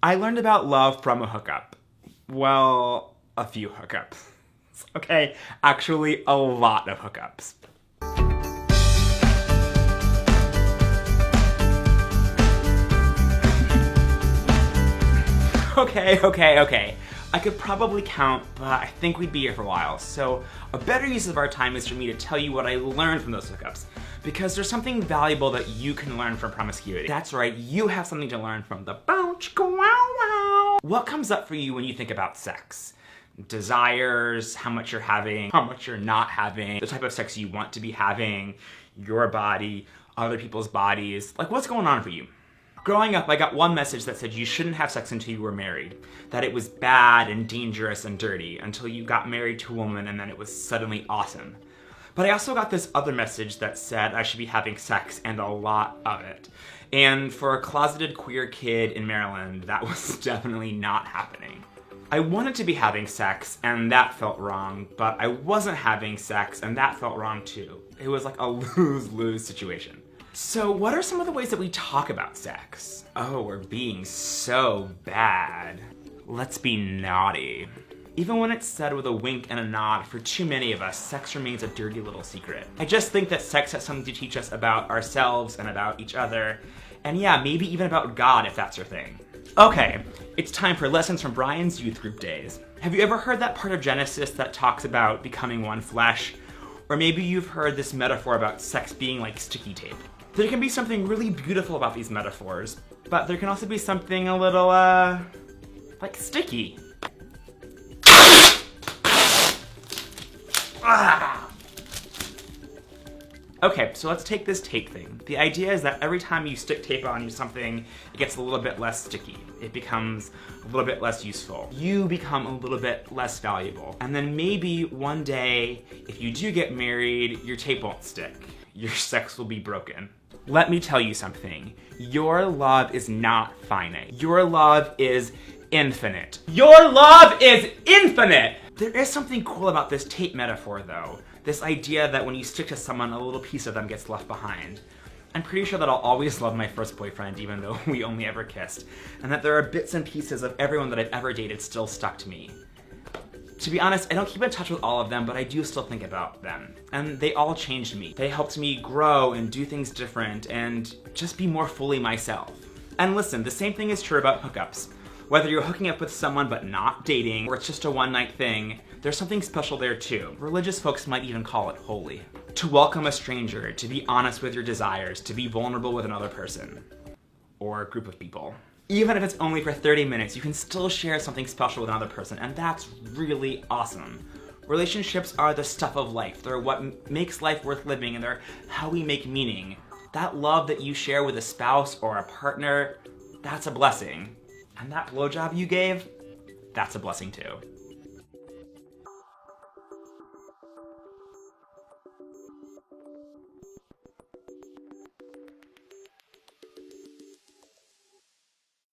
I learned about love from a hookup. Well, a few hookups. Okay, actually a lot of hookups. Okay. I could probably count, but I think we'd be here for a while. So a better use of our time is for me to tell you what I learned from those hookups. Because there's something valuable that you can learn from promiscuity. That's right, you have something to learn from the bow chicka wow wow. What comes up for you when you think about sex? Desires, how much you're having, how much you're not having, the type of sex you want to be having, your body, other people's bodies. Like, what's going on for you? Growing up, I got one message that said you shouldn't have sex until you were married, that it was bad and dangerous and dirty until you got married to a woman and then it was suddenly awesome. But I also got this other message that said I should be having sex and a lot of it. And for a closeted queer kid in Maryland, that was definitely not happening. I wanted to be having sex and that felt wrong, but I wasn't having sex and that felt wrong too. It was like a lose-lose situation. So what are some of the ways that we talk about sex? Oh, we're being so bad. Let's be naughty. Even when it's said with a wink and a nod, for too many of us, sex remains a dirty little secret. I just think that sex has something to teach us about ourselves and about each other, and yeah, maybe even about God if that's your thing. Okay, it's time for lessons from Brian's youth group days. Have you ever heard that part of Genesis that talks about becoming one flesh? Or maybe you've heard this metaphor about sex being like sticky tape. There can be something really beautiful about these metaphors, but there can also be something a little, like sticky. Ah! Okay, so let's take this tape thing. The idea is that every time you stick tape on something, it gets a little bit less sticky. It becomes a little bit less useful. You become a little bit less valuable. And then maybe one day, if you do get married, your tape won't stick. Your sex will be broken. Let me tell you something. Your love is not finite. Your love is infinite. Your love is infinite! There is something cool about this tape metaphor though. This idea that when you stick to someone, a little piece of them gets left behind. I'm pretty sure that I'll always love my first boyfriend even though we only ever kissed. And that there are bits and pieces of everyone that I've ever dated still stuck to me. To be honest, I don't keep in touch with all of them, but I do still think about them. And they all changed me. They helped me grow and do things different and just be more fully myself. And listen, the same thing is true about hookups. Whether you're hooking up with someone but not dating, or it's just a one-night thing, there's something special there too. Religious folks might even call it holy. To welcome a stranger, to be honest with your desires, to be vulnerable with another person. Or a group of people. Even if it's only for 30 minutes, you can still share something special with another person, and that's really awesome. Relationships are the stuff of life. They're what makes life worth living, and they're how we make meaning. That love that you share with a spouse or a partner, that's a blessing. And that blowjob you gave, that's a blessing too.